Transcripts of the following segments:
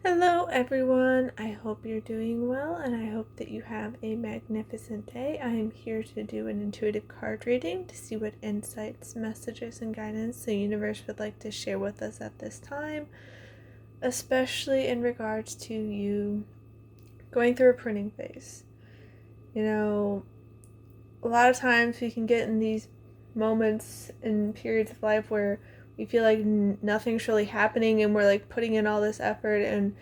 Hello, everyone. I hope you're doing well, and I hope that you have a magnificent day. I am here to do an intuitive card reading to see what insights, messages, and guidance the universe would like to share with us at this time, especially in regards to you going through a pruning phase. A lot of times we can get in these moments and periods of life where we feel like nothing's really happening, and we're like putting in all this effort, and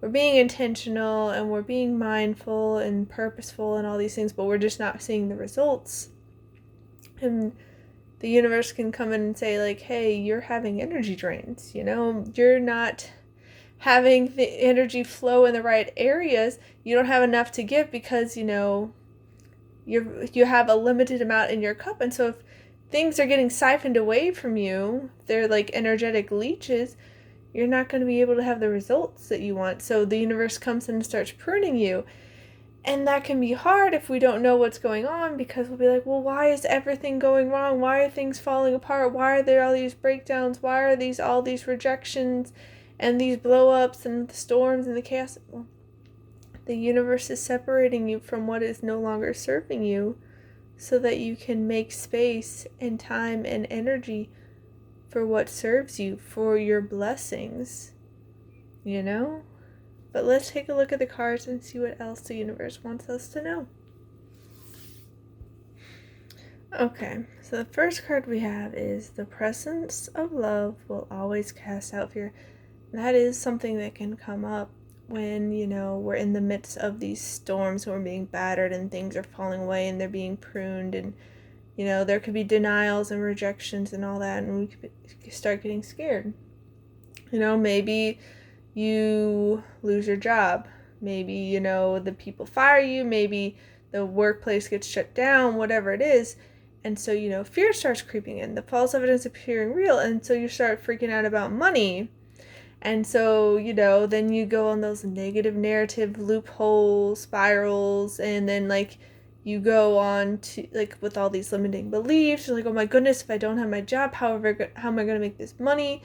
we're being intentional, and we're being mindful and purposeful and all these things, but we're just not seeing the results. And the universe can come in and say, like, hey, you're having energy drains, you're not having the energy flow in the right areas. You don't have enough to give because you have a limited amount in your cup. And so if things are getting siphoned away from you, they're like energetic leeches, you're not going to be able to have the results that you want. So the universe comes in and starts pruning you. And that can be hard if we don't know what's going on, because we'll be like, well, why is everything going wrong? Why are things falling apart? Why are there all these breakdowns? Why are all these rejections and these blow-ups and the storms and the chaos? Well, the universe is separating you from what is no longer serving you so that you can make space and time and energy for what serves you, for your blessings, But let's take a look at the cards and see what else the universe wants us to know. Okay, so the first card we have is the presence of love will always cast out fear. That is something that can come up when, we're in the midst of these storms, when we're being battered and things are falling away and they're being pruned, and, there could be denials and rejections and all that, and we could start getting scared. Maybe you lose your job. Maybe, the people fire you. Maybe the workplace gets shut down, whatever it is. And so, fear starts creeping in. The false evidence appearing real. And so you start freaking out about money. And so, then you go on those negative narrative loophole spirals. And then, you go on to, with all these limiting beliefs. You're like, oh my goodness, if I don't have my job, how am I going to make this money?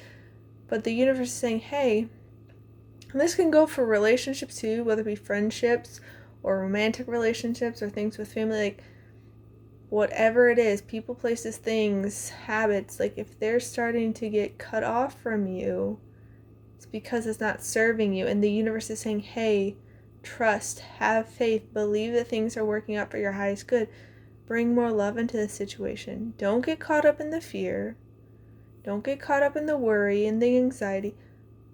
But the universe is saying, hey, and this can go for relationships too, whether it be friendships or romantic relationships or things with family, whatever it is, people, places, things, habits, if they're starting to get cut off from you, it's because it's not serving you. And the universe is saying, hey, trust, have faith, believe that things are working out for your highest good. Bring more love into the situation. Don't get caught up in the fear. Don't get caught up in the worry and the anxiety.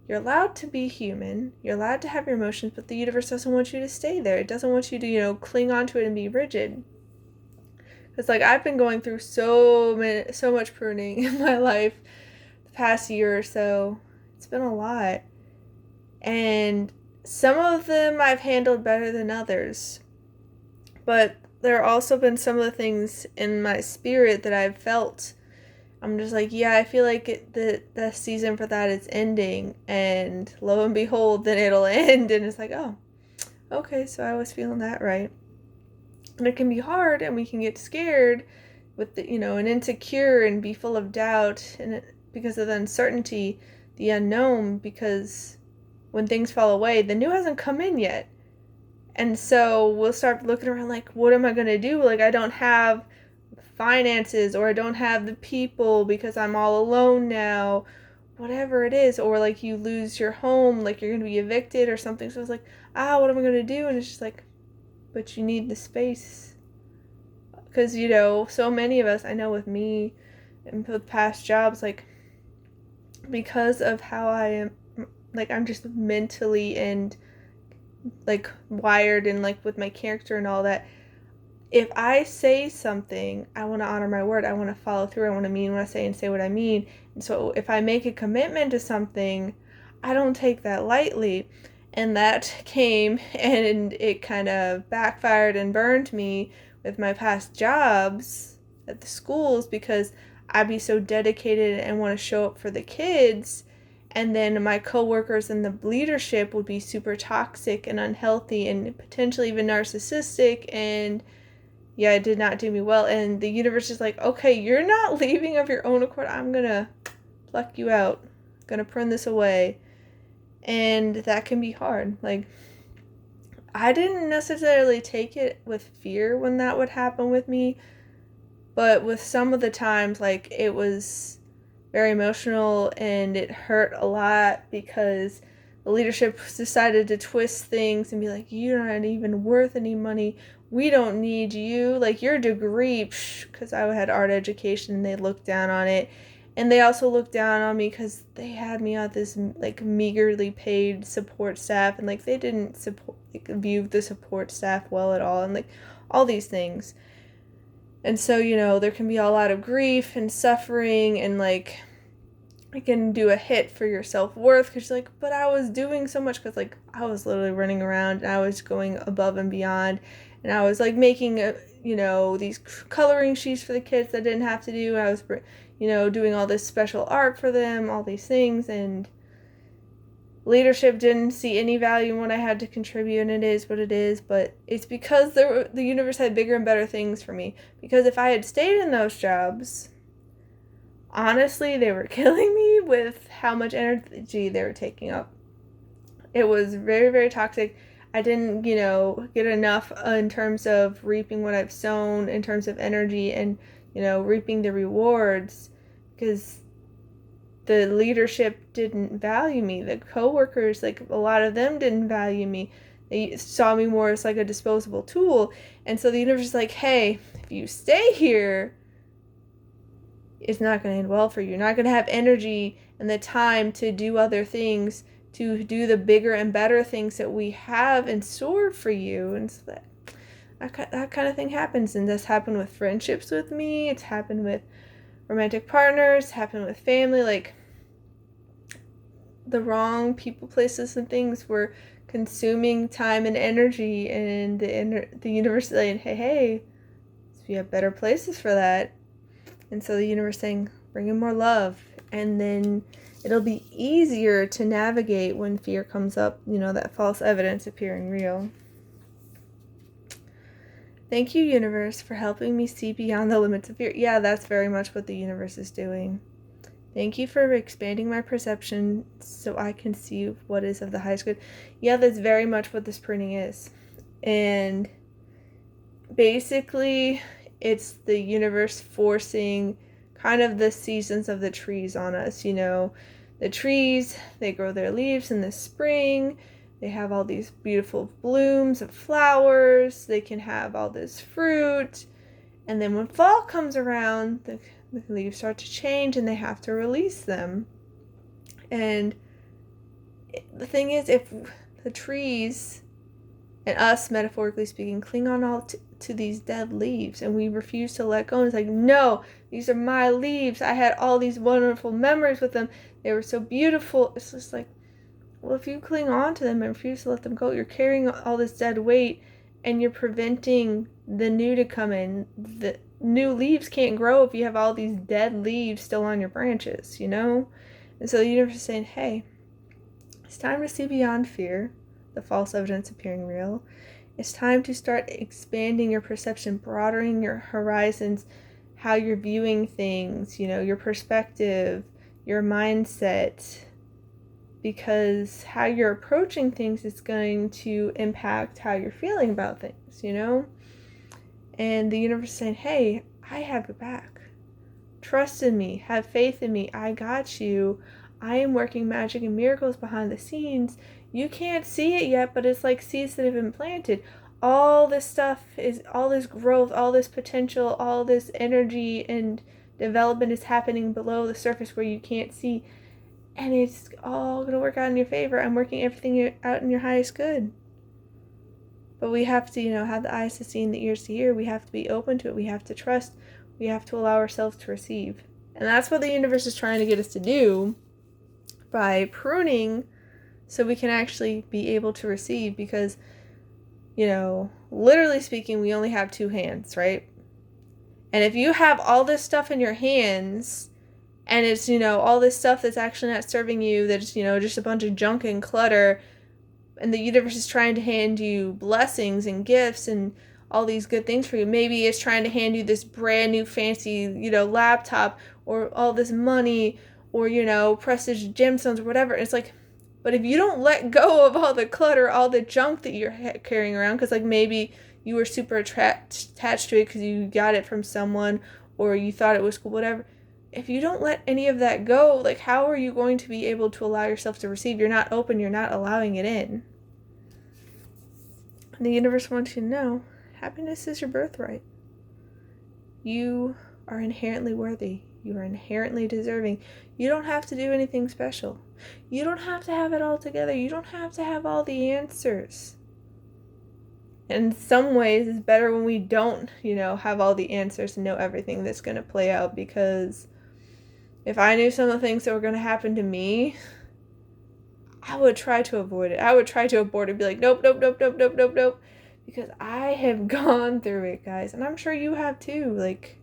You're allowed to be human. You're allowed to have your emotions, but the universe doesn't want you to stay there. It doesn't want you to, cling onto it and be rigid. It's I've been going through so much pruning in my life the past year or so. It's been a lot. And some of them I've handled better than others. But there have also been some of the things in my spirit that I've felt. I'm just yeah, I feel like the season for that is ending, and lo and behold, then it'll end, and it's oh, okay, so I was feeling that, right? And it can be hard, and we can get scared with and insecure, and be full of doubt, and because of the uncertainty, the unknown, because when things fall away, the new hasn't come in yet. And so we'll start looking around what am I going to do? I don't have finances, or I don't have the people because I'm all alone now, whatever it is, or you lose your home, you're going to be evicted or something. So it's what am I going to do? And it's just but you need the space, because so many of us, I know with me and with past jobs, because of how I am, I'm just mentally and wired, and with my character and all that. If I say something, I want to honor my word. I want to follow through. I want to mean what I say and say what I mean. And so if I make a commitment to something, I don't take that lightly. And that came, and it kind of backfired and burned me with my past jobs at the schools, because I'd be so dedicated and want to show up for the kids. And then my coworkers and the leadership would be super toxic and unhealthy and potentially even narcissistic, and yeah, it did not do me well. And the universe is okay, you're not leaving of your own accord. I'm going to pluck you out. I'm going to prune this away. And that can be hard. Like, I didn't necessarily take it with fear when that would happen with me, but with some of the times, like, it was very emotional and it hurt a lot because the leadership decided to twist things and be like, you're not even worth any money. We don't need you. Like, your degree, because I had art education and they looked down on it. And they also looked down on me because they had me on this, like, meagerly paid support staff. And, like, they didn't view the support staff well at all. And, like, all these things. And so, there can be a lot of grief and suffering and, like, it can do a hit for your self-worth because you're like, but I was doing so much because, like, I was literally running around and I was going above and beyond and I was, like, making, these coloring sheets for the kids that I didn't have to do. I was, doing all this special art for them, all these things, and leadership didn't see any value in what I had to contribute, and it is what it is, but it's because the universe had bigger and better things for me. Because if I had stayed in those jobs, honestly, they were killing me with how much energy they were taking up. It was very, very toxic. I didn't, get enough in terms of reaping what I've sown, in terms of energy and, reaping the rewards, because the leadership didn't value me. The coworkers, like, a lot of them didn't value me. They saw me more as, like, a disposable tool. And so the universe is like, hey, if you stay here, it's not going to end well for you. You're not going to have energy and the time to do other things, to do the bigger and better things that we have in store for you. And so that kind of thing happens. And this happened with friendships with me. It's happened with romantic partners, happened with family. Like, the wrong people, places, and things were consuming time and energy, and the universe saying, hey, we have better places for that. And so the universe saying, bring in more love, and then it'll be easier to navigate when fear comes up, that false evidence appearing real. Thank you, universe, for helping me see beyond the limits of fear. Yeah, that's very much what the universe is doing. Thank you for expanding my perception so I can see what is of the highest good. Yeah, that's very much what this pruning is. And basically, it's the universe forcing kind of the seasons of the trees on us. The trees, they grow their leaves in the spring. They have all these beautiful blooms of flowers. They can have all this fruit. And then when fall comes around, the leaves start to change and they have to release them. And the thing is, if the trees and us, metaphorically speaking, cling on all to these dead leaves and we refuse to let go, and it's like, no, these are my leaves. I had all these wonderful memories with them. They were so beautiful. It's just like, well, if you cling on to them and refuse to let them go, you're carrying all this dead weight and you're preventing the new to come in. The new leaves can't grow if you have all these dead leaves still on your branches, And so the universe is saying, hey, it's time to see beyond fear, the false evidence appearing real. It's time to start expanding your perception, broadening your horizons, how you're viewing things, your perspective, your mindset, because how you're approaching things is going to impact how you're feeling about things, And the universe is saying, hey, I have your back. Trust in me. Have faith in me. I got you. I am working magic and miracles behind the scenes. You can't see it yet, but it's like seeds that have been planted. All this stuff is, all this growth, all this potential, all this energy and development is happening below the surface where you can't see. And it's all going to work out in your favor. I'm working everything out in your highest good. But we have to, have the eyes to see and the ears to hear. We have to be open to it. We have to trust. We have to allow ourselves to receive. And that's what the universe is trying to get us to do by pruning, so we can actually be able to receive. Because, literally speaking, we only have two hands, right? And if you have all this stuff in your hands, and it's, all this stuff that's actually not serving you, that's, just a bunch of junk and clutter, and the universe is trying to hand you blessings and gifts and all these good things for you. Maybe it's trying to hand you this brand new fancy, laptop, or all this money, or, prestige gemstones or whatever. It's like, But if you don't let go of all the clutter, all the junk that you're carrying around, because like maybe you were super attached to it because you got it from someone or you thought it was cool, whatever. If you don't let any of that go, like how are you going to be able to allow yourself to receive? You're not open, you're not allowing it in. The universe wants you to know happiness is your birthright. You are inherently worthy. You are inherently deserving. You don't have to do anything special. You don't have to have it all together. You don't have to have all the answers. In some ways, it's better when we don't, have all the answers and know everything that's going to play out, because if I knew some of the things that were going to happen to me, I would try to avoid it. I would try to abort it, be like, nope, nope, nope, nope, nope, nope, nope. Because I have gone through it, guys. And I'm sure you have too. Like,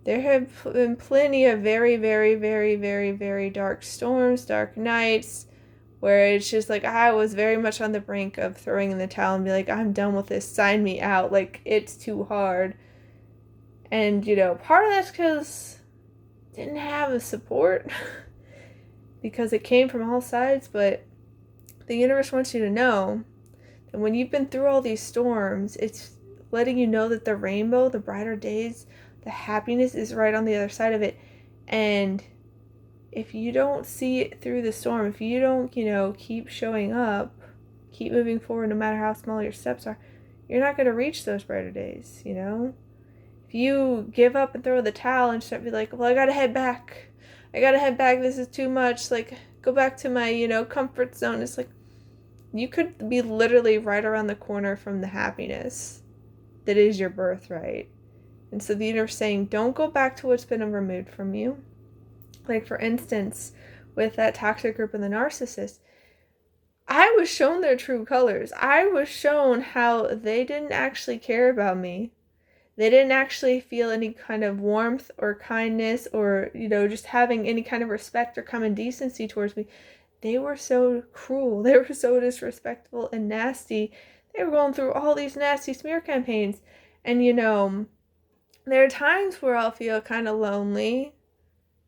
there have been plenty of very, very, very, very, very dark storms, dark nights, where it's just like I was very much on the brink of throwing in the towel and be like, I'm done with this, sign me out, like it's too hard. And part of that's because I didn't have the support because it came from all sides. But the universe wants you to know that when you've been through all these storms, it's letting you know that the rainbow, the brighter days, the happiness is right on the other side of it. And if you don't see it through the storm, if you don't, keep showing up, keep moving forward no matter how small your steps are, you're not going to reach those brighter days, If you give up and throw the towel and start be like, well, I got to head back. This is too much. Like, go back to my, comfort zone. It's like, you could be literally right around the corner from the happiness that is your birthright. And so the universe is saying, don't go back to what's been removed from you. Like, for instance, with that toxic group and the narcissist, I was shown their true colors. I was shown how they didn't actually care about me. They didn't actually feel any kind of warmth or kindness or, just having any kind of respect or common decency towards me. They were so cruel. They were so disrespectful and nasty. They were going through all these nasty smear campaigns. And, there are times where I'll feel kind of lonely.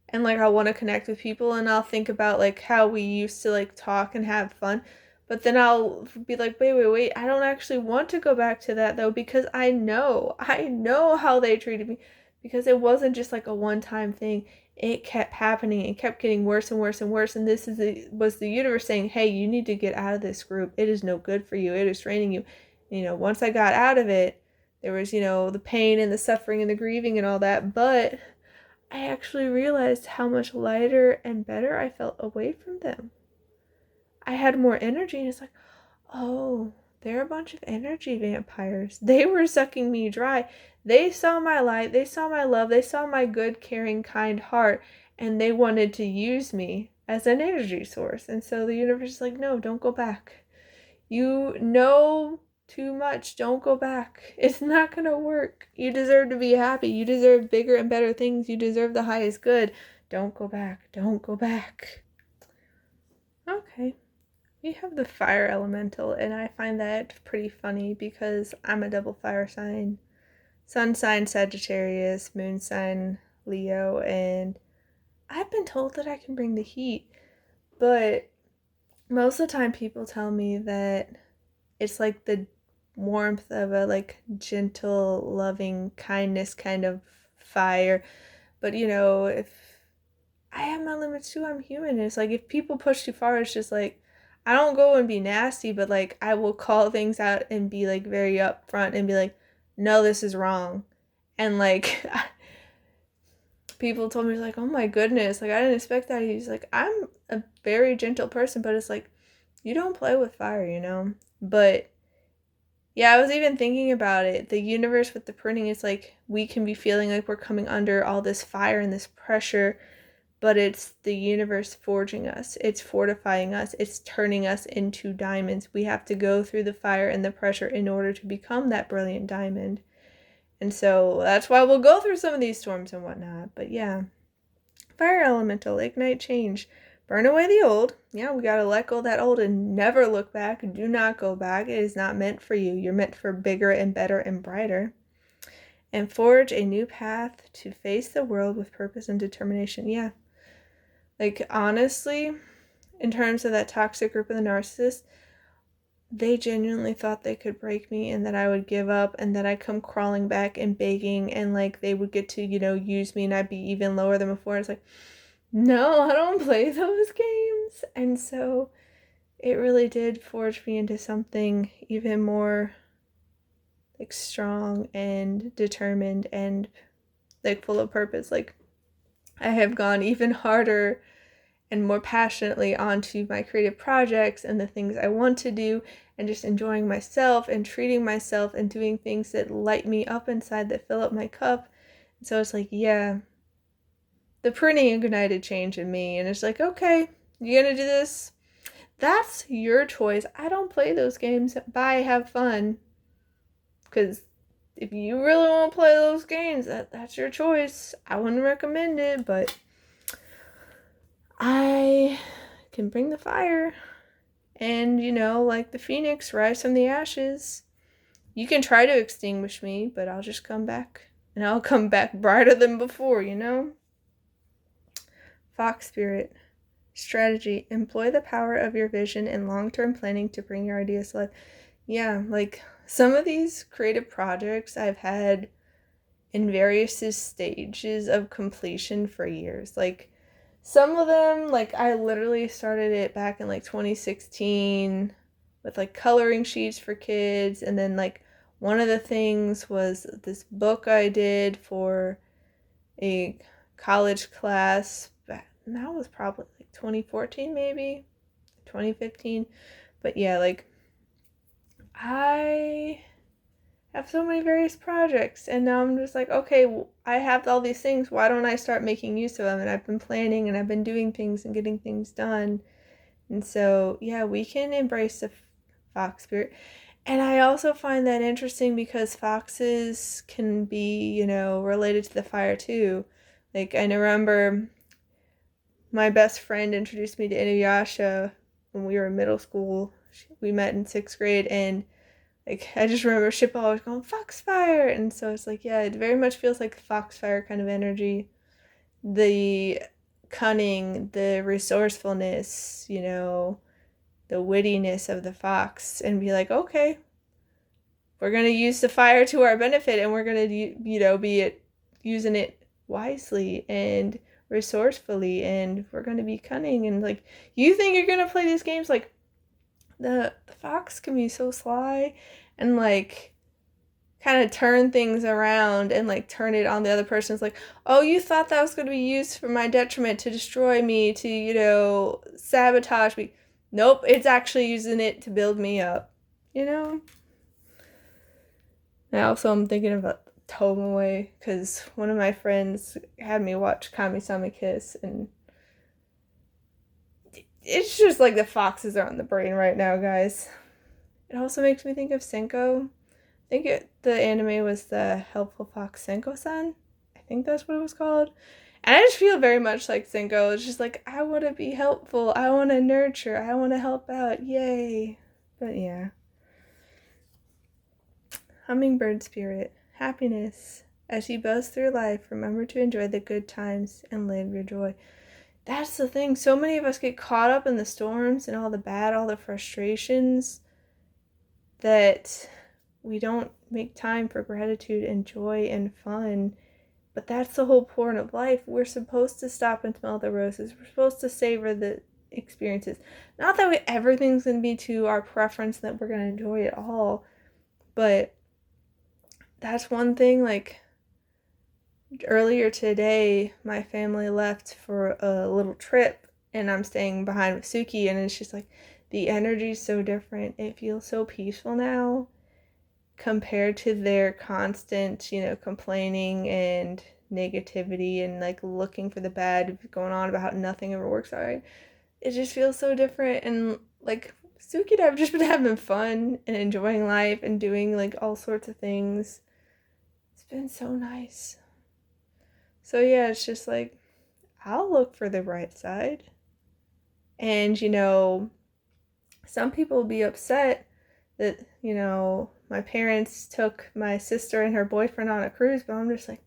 And, like, I want to connect with people, and I'll think about, like, how we used to, like, talk and have fun. But then I'll be like, wait, I don't actually want to go back to that, though, because I know how they treated me. Because it wasn't just, like, a one-time thing. It kept happening. It kept getting worse and worse and worse. And this was the universe saying, hey, you need to get out of this group. It is no good for you. It is draining you. Once I got out of it, there was, the pain and the suffering and the grieving and all that. But I actually realized how much lighter and better I felt away from them. I had more energy, and it's like, oh, they're a bunch of energy vampires. They were sucking me dry. They saw my light, they saw my love, they saw my good, caring, kind heart, and they wanted to use me as an energy source. And so the universe is like, no, don't go back. You know too much. Don't go back. It's not going to work. You deserve to be happy. You deserve bigger and better things. You deserve the highest good. Don't go back. Don't go back. Okay. We have the fire elemental, and I find that pretty funny because I'm a double fire sign. Sun sign Sagittarius, moon sign Leo, and I've been told that I can bring the heat, but most of the time people tell me that it's like the warmth of a like gentle, loving kindness kind of fire. But if I have my limits too, I'm human. And it's like if people push too far, it's just like I don't go and be nasty, but like I will call things out and be like very upfront and be like, no, this is wrong. And like people told me, like, oh my goodness, like I didn't expect that. He's like, I'm a very gentle person, but it's like you don't play with fire, But yeah, I was even thinking about it. The universe with the printing is like we can be feeling like we're coming under all this fire and this pressure, but it's the universe forging us. It's fortifying us. It's turning us into diamonds. We have to go through the fire and the pressure in order to become that brilliant diamond. And so that's why we'll go through some of these storms and whatnot. But yeah, fire elemental, ignite change. Burn away the old. Yeah, we got to let go of that old and never look back. Do not go back. It is not meant for you. You're meant for bigger and better and brighter. And forge a new path to face the world with purpose and determination. Yeah. Like, honestly, in terms of that toxic group of the narcissist, they genuinely thought they could break me and that I would give up and that I'd come crawling back and begging and like they would get to, use me and I'd be even lower than before. It's like, no, I don't play those games. And so it really did forge me into something even more like strong and determined and like full of purpose. Like I have gone even harder and more passionately onto my creative projects and the things I want to do and just enjoying myself and treating myself and doing things that light me up inside, that fill up my cup. And so it's like, yeah, the pruning ignited change in me. And it's like, okay, you gonna do this? That's your choice. I don't play those games. Bye, have fun. Because if you really want to play those games, that's your choice. I wouldn't recommend it, but I can bring the fire and, like the phoenix, rise from the ashes. You can try to extinguish me, but I'll just come back. And I'll come back brighter than before, Fox spirit. Strategy. Employ the power of your vision and long-term planning to bring your ideas to life. Yeah, like some of these creative projects I've had in various stages of completion for years. Like some of them, like I literally started it back in like 2016 with like coloring sheets for kids. And then like one of the things was this book I did for a college class. And that was probably like 2014 maybe, 2015. But yeah, like I have so many various projects and now I'm just like, okay, well, I have all these things, why don't I start making use of them? And I've been planning and I've been doing things and getting things done. And so yeah, we can embrace the fox spirit. And I also find that interesting because foxes can be, related to the fire too. Like I remember my best friend introduced me to Inuyasha when we were in middle school. We met in 6th grade and like, I just remember Ship always going, Foxfire! And so it's like, yeah, it very much feels like Foxfire kind of energy. The cunning, the resourcefulness, the wittiness of the fox. And be like, okay, we're going to use the fire to our benefit and we're going to, be using it wisely and resourcefully. And we're going to be cunning. And like, you think you're going to play these games like, the fox can be so sly and like kind of turn things around and like turn it on the other person. It's like, oh, you thought that was going to be used for my detriment to destroy me, to sabotage me. Nope, it's actually using it to build me up, And also I'm thinking about Tomoe because one of my friends had me watch Kami-sama Kiss and it's just like the foxes are on the brain right now, guys. It also makes me think of Senko. I think the anime was the Helpful Fox Senko-san. I think that's what it was called. And I just feel very much like Senko. It's just like, I want to be helpful. I want to nurture. I want to help out. Yay. But yeah. Hummingbird spirit. Happiness. As you buzz through life, remember to enjoy the good times and live your joy. That's the thing. So many of us get caught up in the storms and all the bad, all the frustrations that we don't make time for gratitude and joy and fun. But that's the whole point of life. We're supposed to stop and smell the roses. We're supposed to savor the experiences. Not that everything's going to be to our preference, that we're going to enjoy it all. But that's one thing, like, earlier today, my family left for a little trip, and I'm staying behind with Suki, and it's just like, the energy's so different. It feels so peaceful now compared to their constant, complaining and negativity and, like, looking for the bad, going on about how nothing ever works out right. It just feels so different, and, like, Suki and I have just been having fun and enjoying life and doing, like, all sorts of things. It's been so nice. So yeah, it's just like, I'll look for the bright side. And, some people will be upset that, my parents took my sister and her boyfriend on a cruise, but I'm just like,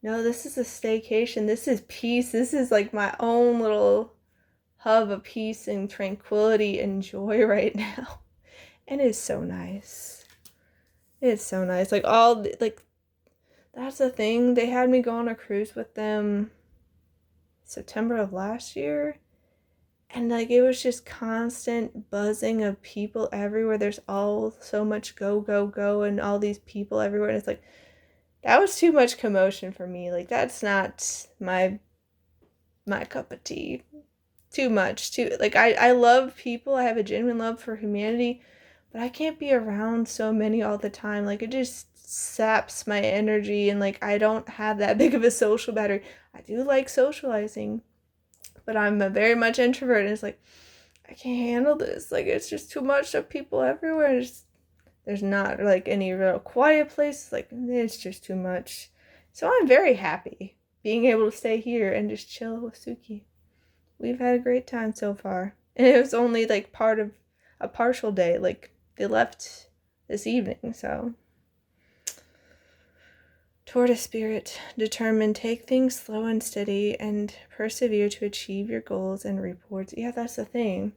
no, this is a staycation. This is peace. This is like my own little hub of peace and tranquility and joy right now. And it's so nice. It's so nice. Like, that's the thing. They had me go on a cruise with them September of last year. And, like, it was just constant buzzing of people everywhere. There's all so much go, go, go, and all these people everywhere. And it's like, that was too much commotion for me. Like, that's not my cup of tea. Too much. I love people. I have a genuine love for humanity. But I can't be around so many all the time. Like, it just saps my energy. And, like, I don't have that big of a social battery. I do like socializing. But I'm a very much introvert, and it's like, I can't handle this. Like, it's just too much of people everywhere. There's not, like, any real quiet places. Like, it's just too much. So I'm very happy being able to stay here and just chill with Suki. We've had a great time so far. And it was only, like, part of a partial day. Like, they left this evening, so... Tortoise spirit, determined, take things slow and steady and persevere to achieve your goals and rewards. Yeah, that's the thing.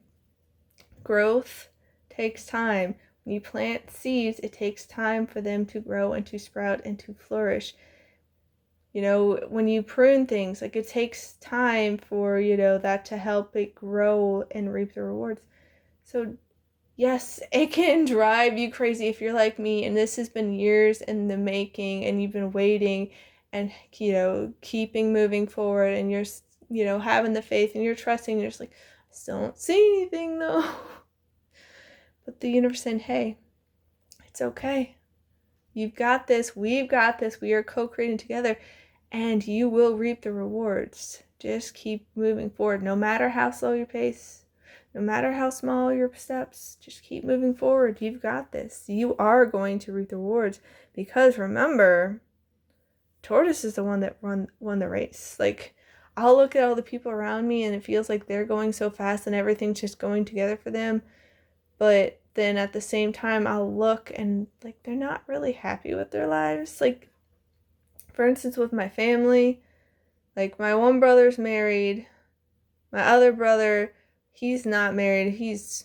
Growth takes time. When you plant seeds, it takes time for them to grow and to sprout and to flourish. You know, when you prune things, like, it takes time for, you know, that to help it grow and reap the rewards. So yes, it can drive you crazy if you're like me, and this has been years in the making, and you've been waiting and, you know, keeping moving forward, and you're, you know, having the faith, and you're trusting, and you're just like, I still don't see anything though. But the universe saying, hey, it's okay. You've got this. We've got this. We are co-creating together, and you will reap the rewards. Just keep moving forward, no matter how slow your pace. No matter how small your steps, just keep moving forward. You've got this. You are going to reap the rewards, because remember, Tortoise is the one that won the race. Like, I'll look at all the people around me and it feels like they're going so fast and everything's just going together for them. But then at the same time, I'll look and, like, they're not really happy with their lives. Like, for instance, with my family, like, my one brother's married. My other brother, he's not married. He's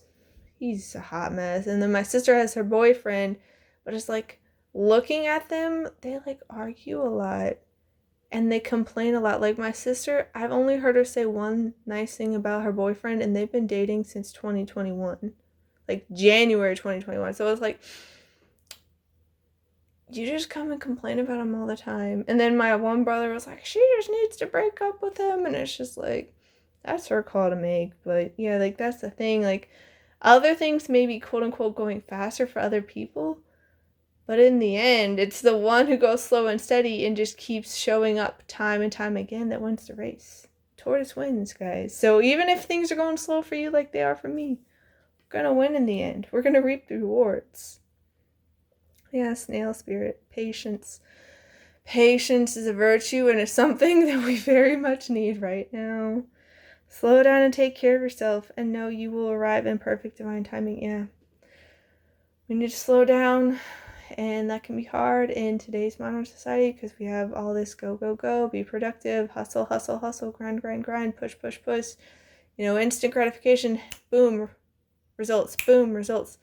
a hot mess. And then my sister has her boyfriend, but it's like, looking at them, they, like, argue a lot and they complain a lot. Like, my sister, I've only heard her say one nice thing about her boyfriend, and they've been dating since 2021, like January 2021. So it's like, you just come and complain about him all the time. And then my one brother was like, she just needs to break up with him, and it's just like, that's her call to make. But yeah, like, that's the thing. Like, other things may be quote unquote going faster for other people, but in the end, it's the one who goes slow and steady and just keeps showing up time and time again that wins the race. Tortoise wins, guys. So even if things are going slow for you like they are for me, we're going to win in the end. We're going to reap the rewards. Yeah, snail spirit. Patience. Patience is a virtue, and it's something that we very much need right now. Slow down and take care of yourself, and know you will arrive in perfect divine timing. Yeah. We need to slow down, and that can be hard in today's modern society because we have all this go, go, go, be productive, hustle, hustle, hustle, grind, grind, grind, push, push, push. You know, instant gratification, boom, results, boom, results.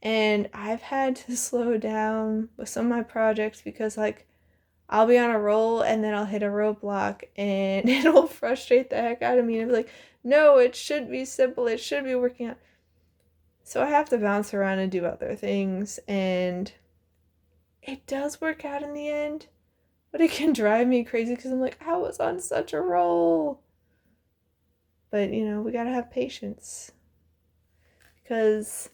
And I've had to slow down with some of my projects because, like, I'll be on a roll and then I'll hit a roadblock and it'll frustrate the heck out of me. And I'll be like, no, it should be simple. It should be working out. So I have to bounce around and do other things. And it does work out in the end. But it can drive me crazy because I'm like, I was on such a roll. But, you know, we got to have patience. Because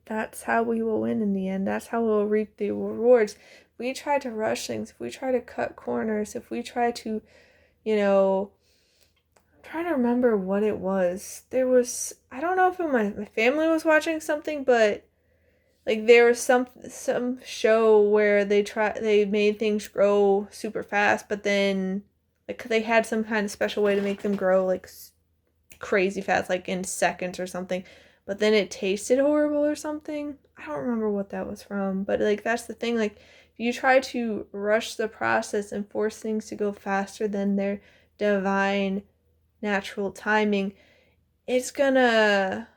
that's how we will win in the end. That's how we'll reap the rewards. If we try to rush things, if we try to cut corners, if we try to, you know, I'm trying to remember what it was. There was, I don't know if my family was watching something, but, like, there was some show where they made things grow super fast, but then, like, they had some kind of special way to make them grow, like, crazy fast, like in seconds or something. But then it tasted horrible or something. I don't remember what that was from. But, like, that's the thing. Like, if you try to rush the process and force things to go faster than their divine natural timing, it's gonna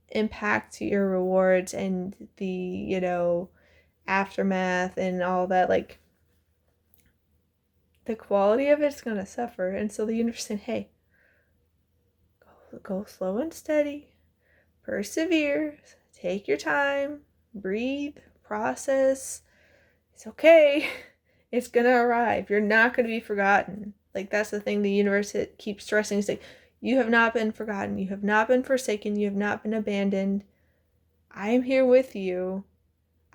impact your rewards and the, aftermath and all that. Like, the quality of it's gonna suffer. And so the universe saying, hey, go slow and steady, persevere, take your time, breathe, process. It's okay. It's gonna arrive. You're not gonna be forgotten. Like, that's the thing the universe keeps stressing. It's like, you have not been forgotten. You have not been forsaken. You have not been abandoned. I am here with you.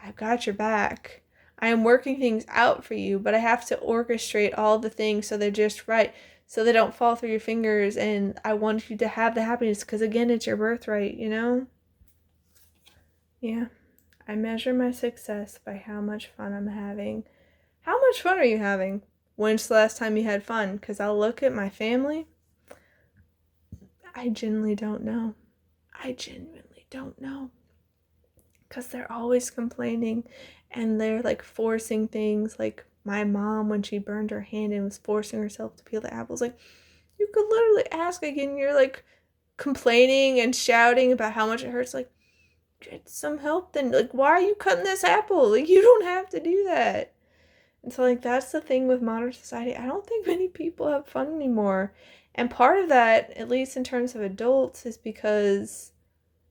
I've got your back. I am working things out for you, but I have to orchestrate all the things so they're just right, so they don't fall through your fingers. And I want you to have the happiness because, again, it's your birthright, Yeah. I measure my success by how much fun I'm having. How much fun are you having? When's the last time you had fun? Because I'll look at my family. I genuinely don't know. Because they're always complaining and they're like forcing things. Like my mom, when she burned her hand and was forcing herself to peel the apples, like, you could literally ask again. You're like complaining and shouting about how much it hurts. Like, get some help then. Like, why are you cutting this apple? Like, you don't have to do that. And so, like, that's the thing with modern society. I don't think many people have fun anymore. And part of that, at least in terms of adults, is because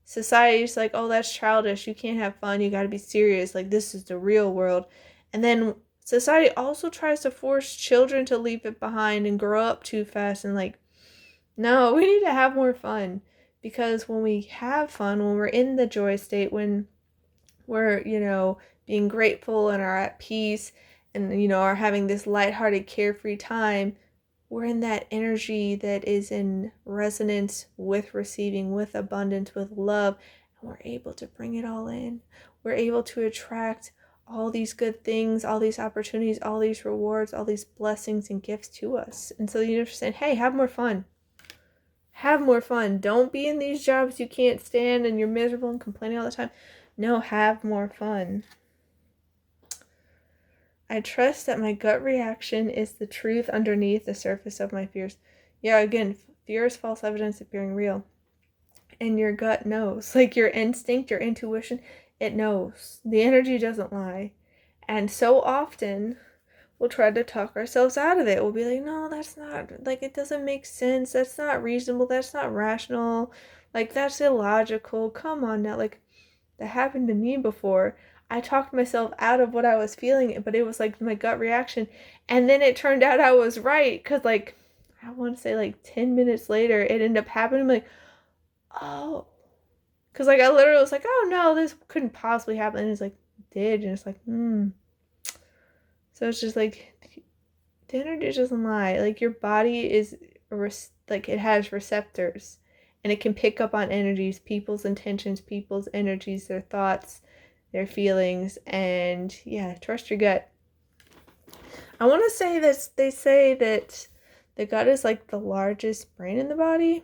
society's like, oh, that's childish. You can't have fun. You got to be serious. Like, this is the real world. And then society also tries to force children to leave it behind and grow up too fast. And, like, no, we need to have more fun. Because when we have fun, when we're in the joy state, when we're, being grateful and are at peace and, are having this lighthearted, carefree time, we're in that energy that is in resonance with receiving, with abundance, with love, and we're able to bring it all in. We're able to attract all these good things, all these opportunities, all these rewards, all these blessings and gifts to us. And so the universe is saying, hey, have more fun. Have more fun. Don't be in these jobs you can't stand and you're miserable and complaining all the time. No, have more fun. I trust that my gut reaction is the truth underneath the surface of my fears. Yeah, again, fear is false evidence appearing real. And your gut knows. Like, your instinct, your intuition, it knows. The energy doesn't lie. And so often, we'll try to talk ourselves out of it. We'll be like, no, that's not, like, it doesn't make sense. That's not reasonable. That's not rational. Like, that's illogical. Come on now. Like, that happened to me before. I talked myself out of what I was feeling, but it was like my gut reaction. And then it turned out I was right. Because, like, I want to say like 10 minutes later, it ended up happening. I'm like, oh. Because, like, I literally was like, oh, no, this couldn't possibly happen. And it's like, it did. And it's like, So it's just like, the energy doesn't lie. Like, your body is, like, it has receptors. And it can pick up on energies, people's intentions, people's energies, their thoughts, their feelings. And yeah, trust your gut. I want to say that they say that the gut is like the largest brain in the body.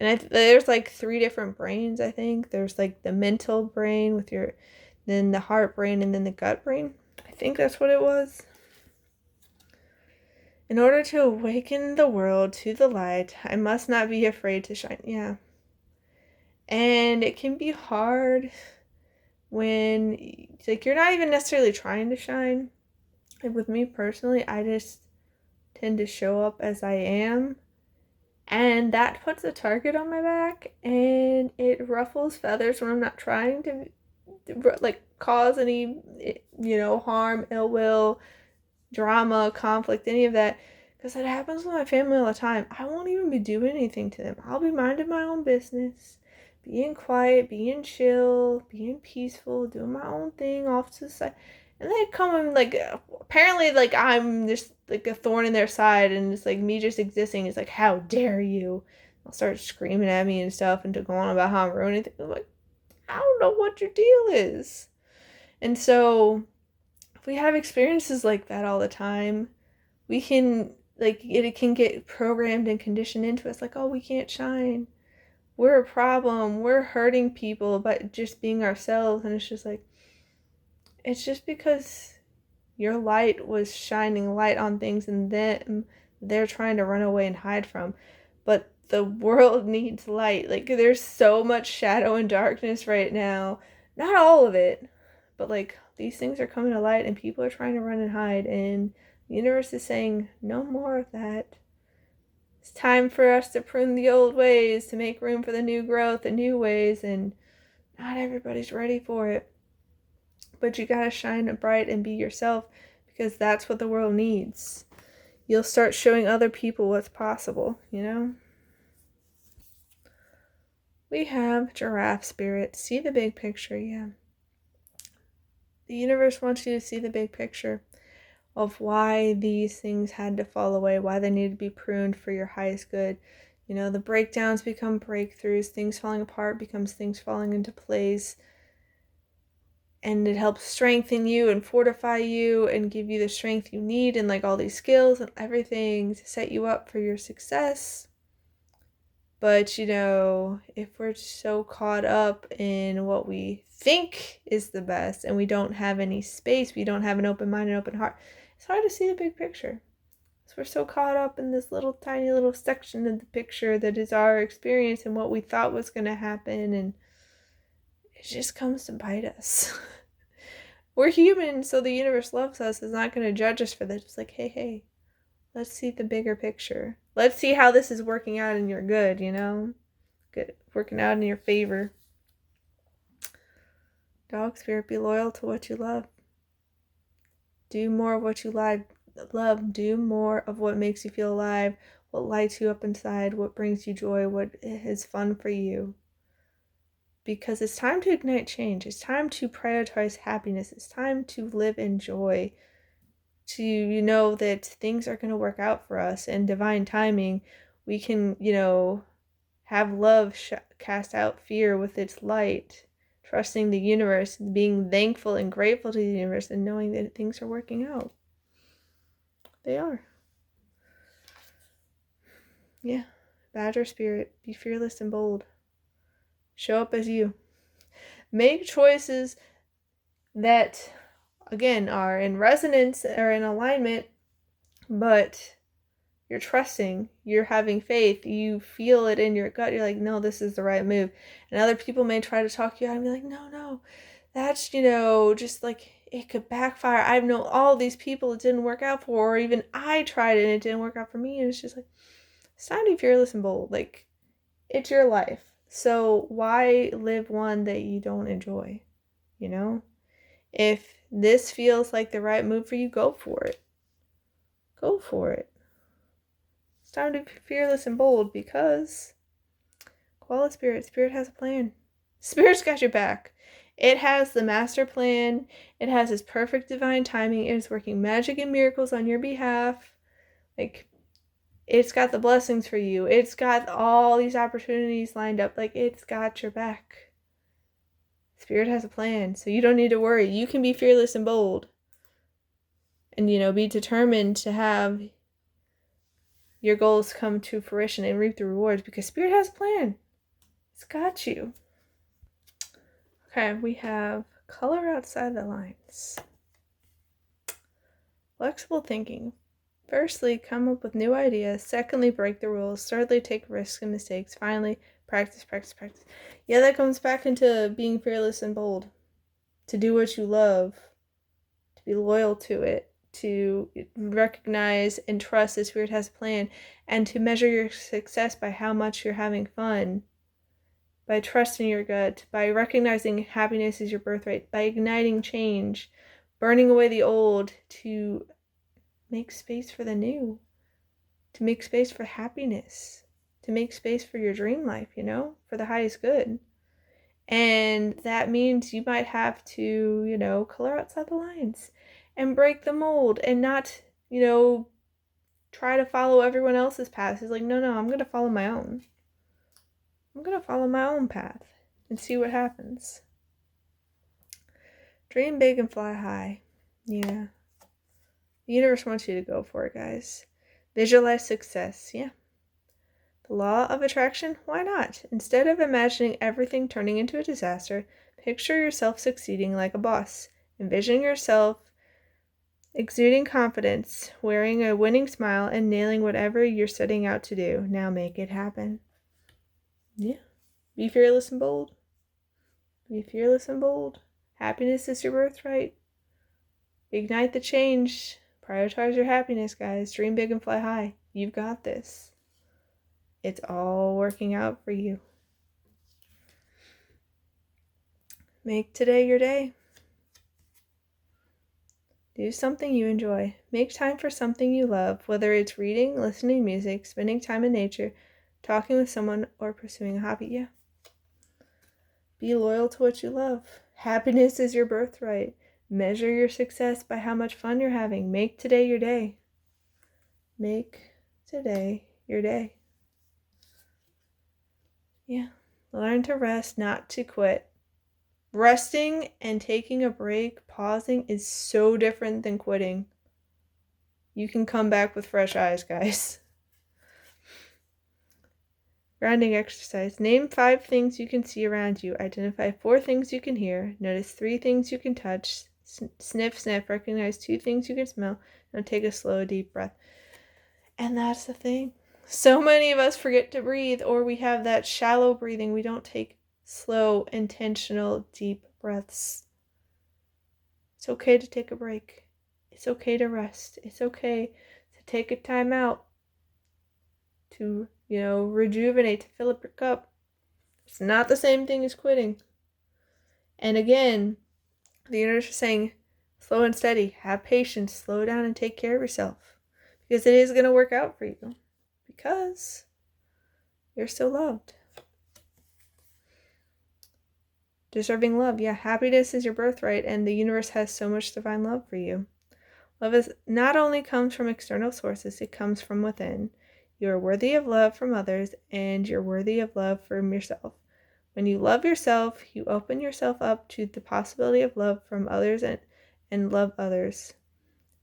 And there's like 3 different brains, I think. There's like the mental brain with then the heart brain, and then the gut brain. I think that's what it was. In order to awaken the world to the light, I must not be afraid to shine. Yeah. And it can be hard when, like, you're not even necessarily trying to shine. Like, with me personally, I just tend to show up as I am. And that puts a target on my back, and it ruffles feathers when I'm not trying to, like, cause any, harm, ill will, drama, conflict, any of that. Because that happens with my family all the time. I won't even be doing anything to them. I'll be minding my own business, being quiet, being chill, being peaceful, doing my own thing off to the side. And they come and, like, apparently, like, I'm just, like, a thorn in their side, and it's, like, me just existing. It's like, how dare you? They'll start screaming at me and stuff and to go on about how I'm ruining things. I'm like, I don't know what your deal is. And so, if we have experiences like that all the time, we can, like, it can get programmed and conditioned into us, like, oh, we can't shine. We're a problem. We're hurting people by just being ourselves. And it's just like, it's just because your light was shining light on things, and them, they're trying to run away and hide from. But the world needs light. Like, there's so much shadow and darkness right now. Not all of it, but like, these things are coming to light and people are trying to run and hide, and the universe is saying, no more of that. It's time for us to prune the old ways to make room for the new growth and new ways, and not everybody's ready for it. But you gotta shine bright and be yourself, because that's what the world needs. You'll start showing other people what's possible, you know? We have giraffe spirit. See the big picture, yeah. The universe wants you to see the big picture of why these things had to fall away, why they need to be pruned for your highest good. You know, the breakdowns become breakthroughs, things falling apart becomes things falling into place. And it helps strengthen you and fortify you and give you the strength you need and like all these skills and everything to set you up for your success. But, you know, if we're so caught up in what we think is the best and we don't have any space, we don't have an open mind and open heart, it's hard to see the big picture. So we're so caught up in this little tiny little section of the picture that is our experience and what we thought was going to happen, and it just comes to bite us. We're human, so the universe loves us. It's not going to judge us for this. It's like, hey, let's see the bigger picture. Let's see how this is working out in your good, you know? Good, working out in your favor. Dog spirit, be loyal to what you love. Do more of what you love. Do more of what makes you feel alive, what lights you up inside, what brings you joy, what is fun for you. Because it's time to ignite change. It's time to prioritize happiness. It's time to live in joy. To, you know, that things are going to work out for us in divine timing. We can, you know, have love cast out fear with its light. Trusting the universe, being thankful and grateful to the universe, and knowing that things are working out. They are. Yeah. Badger spirit, be fearless and bold. Show up as you. Make choices that, again, are in resonance or in alignment, but you're trusting, you're having faith, you feel it in your gut, you're like, no, this is the right move. And other people may try to talk you out and be like, no, that's, you know, just like, it could backfire. I've known all these people it didn't work out for, or even I tried it and it didn't work out for me. And it's just like, it's time to be fearless and bold. Like, it's your life. So why live one that you don't enjoy? You know? If this feels like the right move for you, go for it. Go for it. It's time to be fearless and bold, because Koala Spirit has a plan. Spirit's got your back. It has the master plan. It has its perfect divine timing. It is working magic and miracles on your behalf. Like, it's got the blessings for you. It's got all these opportunities lined up. Like, it's got your back. Spirit has a plan, so you don't need to worry. You can be fearless and bold. And, you know, be determined to have your goals come to fruition and reap the rewards, because Spirit has a plan. It's got you. Okay, we have color outside the lines. Flexible thinking. Firstly, come up with new ideas. Secondly, break the rules. Thirdly, take risks and mistakes. Finally, practice. Yeah, that comes back into being fearless and bold. To do what you love. To be loyal to it. To recognize and trust that Spirit has a plan. And to measure your success by how much you're having fun. By trusting your gut. By recognizing happiness is your birthright. By igniting change. Burning away the old to make space for the new, to make space for happiness, to make space for your dream life, you know, for the highest good. And that means you might have to, you know, color outside the lines and break the mold and not, you know, try to follow everyone else's path. It's like, no, I'm going to follow my own. I'm going to follow my own path and see what happens. Dream big and fly high. Yeah. The universe wants you to go for it, guys. Visualize success. Yeah. The law of attraction? Why not? Instead of imagining everything turning into a disaster, picture yourself succeeding like a boss. Envision yourself exuding confidence, wearing a winning smile, and nailing whatever you're setting out to do. Now make it happen. Yeah. Be fearless and bold. Be fearless and bold. Happiness is your birthright. Ignite the change. Prioritize your happiness, guys. Dream big and fly high. You've got this. It's all working out for you. Make today your day. Do something you enjoy. Make time for something you love, whether it's reading, listening to music, spending time in nature, talking with someone, or pursuing a hobby. Yeah. Be loyal to what you love. Happiness is your birthright. Measure your success by how much fun you're having. Make today your day. Make today your day. Yeah. Learn to rest, not to quit. Resting and taking a break, pausing, is so different than quitting. You can come back with fresh eyes, guys. Grounding exercise. Name 5 things you can see around you. Identify 4 things you can hear. Notice 3 things you can touch. Sniff. Recognize 2 things you can smell. Now take a slow, deep breath. And that's the thing. So many of us forget to breathe, or we have that shallow breathing. We don't take slow, intentional, deep breaths. It's okay to take a break. It's okay to rest. It's okay to take a time out to, rejuvenate, to fill up your cup. It's not the same thing as quitting. And again, the universe is saying, slow and steady, have patience, slow down and take care of yourself. Because it is going to work out for you. Because you're so loved. Deserving love. Yeah, happiness is your birthright, and the universe has so much divine love for you. Love is not only comes from external sources, it comes from within. You are worthy of love from others, and you're worthy of love from yourself. When you love yourself, you open yourself up to the possibility of love from others and love others.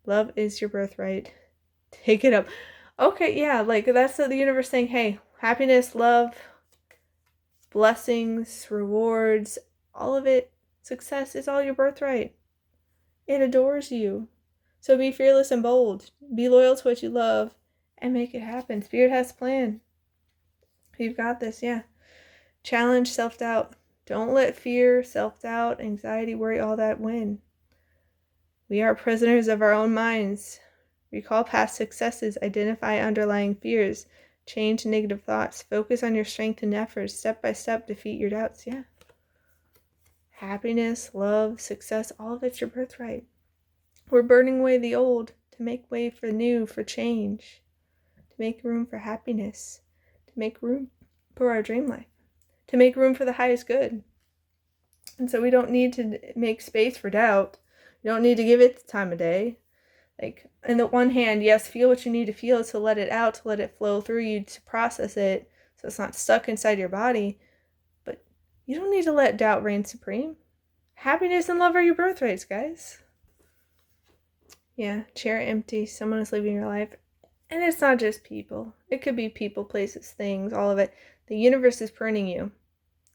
Love is your birthright. Take it up. Okay, yeah, that's the universe saying, hey, happiness, love, blessings, rewards, all of it, success is all your birthright. It adores you. So be fearless and bold. Be loyal to what you love and make it happen. Spirit has a plan. You've got this, yeah. Challenge self-doubt. Don't let fear, self-doubt, anxiety, worry, all that win. We are prisoners of our own minds. Recall past successes. Identify underlying fears. Change negative thoughts. Focus on your strength and efforts. Step by step, defeat your doubts. Yeah. Happiness, love, success, all of it's your birthright. We're burning away the old to make way for new, for change. To make room for happiness. To make room for our dream life. To make room for the highest good. And so we don't need to make space for doubt. You don't need to give it the time of day. On the one hand, yes, feel what you need to feel to let it out, to let it flow through you, to process it, so it's not stuck inside your body. But you don't need to let doubt reign supreme. Happiness and love are your birthrights, guys. Yeah, chair empty, someone is leaving your life. And it's not just people. It could be people, places, things, all of it. The universe is pruning you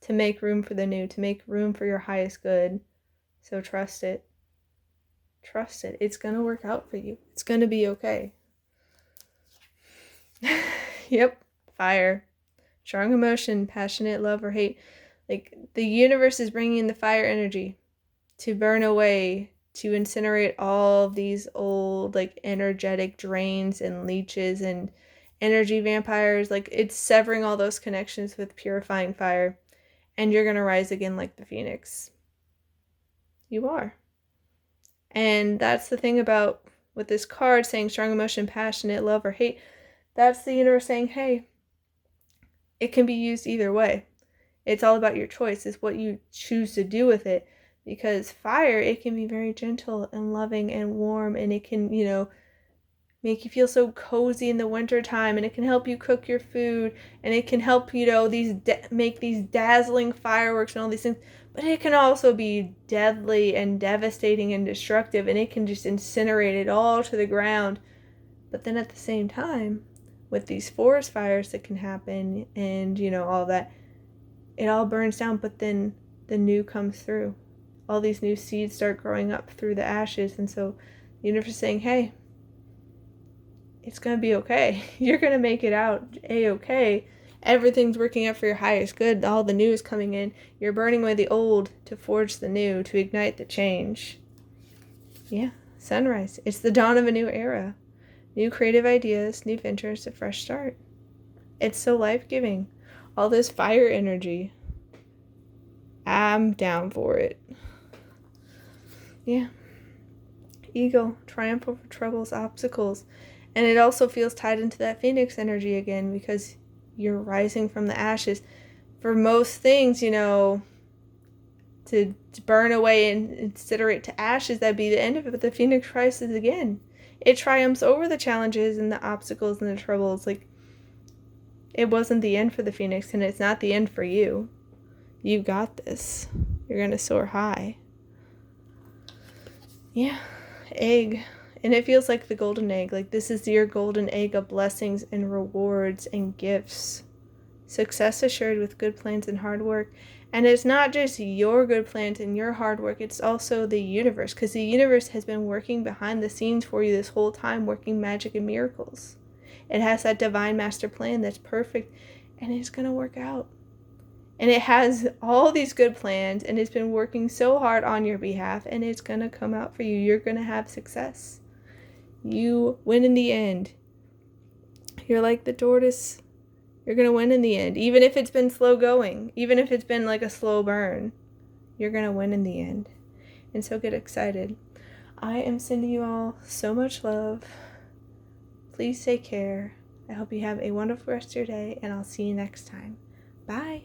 to make room for the new, to make room for your highest good. So trust it. Trust it. It's going to work out for you. It's going to be okay. Yep. Fire. Strong emotion, passionate love or hate. The universe is bringing in the fire energy to burn away, to incinerate all these old, energetic drains and leeches and energy vampires. It's severing all those connections with purifying fire. And you're going to rise again like the phoenix. You are. And that's the thing about with this card saying strong emotion, passionate love or hate. That's the universe saying, hey, it can be used either way. It's all about your choice. It's what you choose to do with it. Because fire, it can be very gentle and loving and warm. And it can, make you feel so cozy in the wintertime. And it can help you cook your food. And it can help, make these dazzling fireworks and all these things. But it can also be deadly and devastating and destructive. And it can just incinerate it all to the ground. But then at the same time, with these forest fires that can happen and, all that, it all burns down. But then the new comes through. All these new seeds start growing up through the ashes. And so Universe is saying, hey, it's going to be okay. You're going to make it out A-okay. Everything's working out for your highest good. All the new is coming in. You're burning away the old to forge the new, to ignite the change. Yeah, sunrise. It's the dawn of a new era. New creative ideas, new ventures, a fresh start. It's so life-giving. All this fire energy. I'm down for it. Yeah. Eagle, triumph over troubles, obstacles. And it also feels tied into that phoenix energy again, because you're rising from the ashes. For most things, to burn away and incinerate to ashes, that'd be the end of it. But the phoenix rises again. It triumphs over the challenges and the obstacles and the troubles. Like, it wasn't the end for the phoenix, and it's not the end for you. You got this. You're going to soar high. Yeah. Egg. And it feels like the golden egg. Like, this is your golden egg of blessings and rewards and gifts. Success assured with good plans and hard work. And it's not just your good plans and your hard work. It's also the universe. Because the universe has been working behind the scenes for you this whole time, working magic and miracles. It has that divine master plan that's perfect. And it's going to work out. And it has all these good plans. And it's been working so hard on your behalf. And it's going to come out for you. You're going to have success. You win in the end. You're like the tortoise. You're going to win in the end. Even if it's been slow going. Even if it's been like a slow burn. You're going to win in the end. And so get excited. I am sending you all so much love. Please take care. I hope you have a wonderful rest of your day. And I'll see you next time. Bye.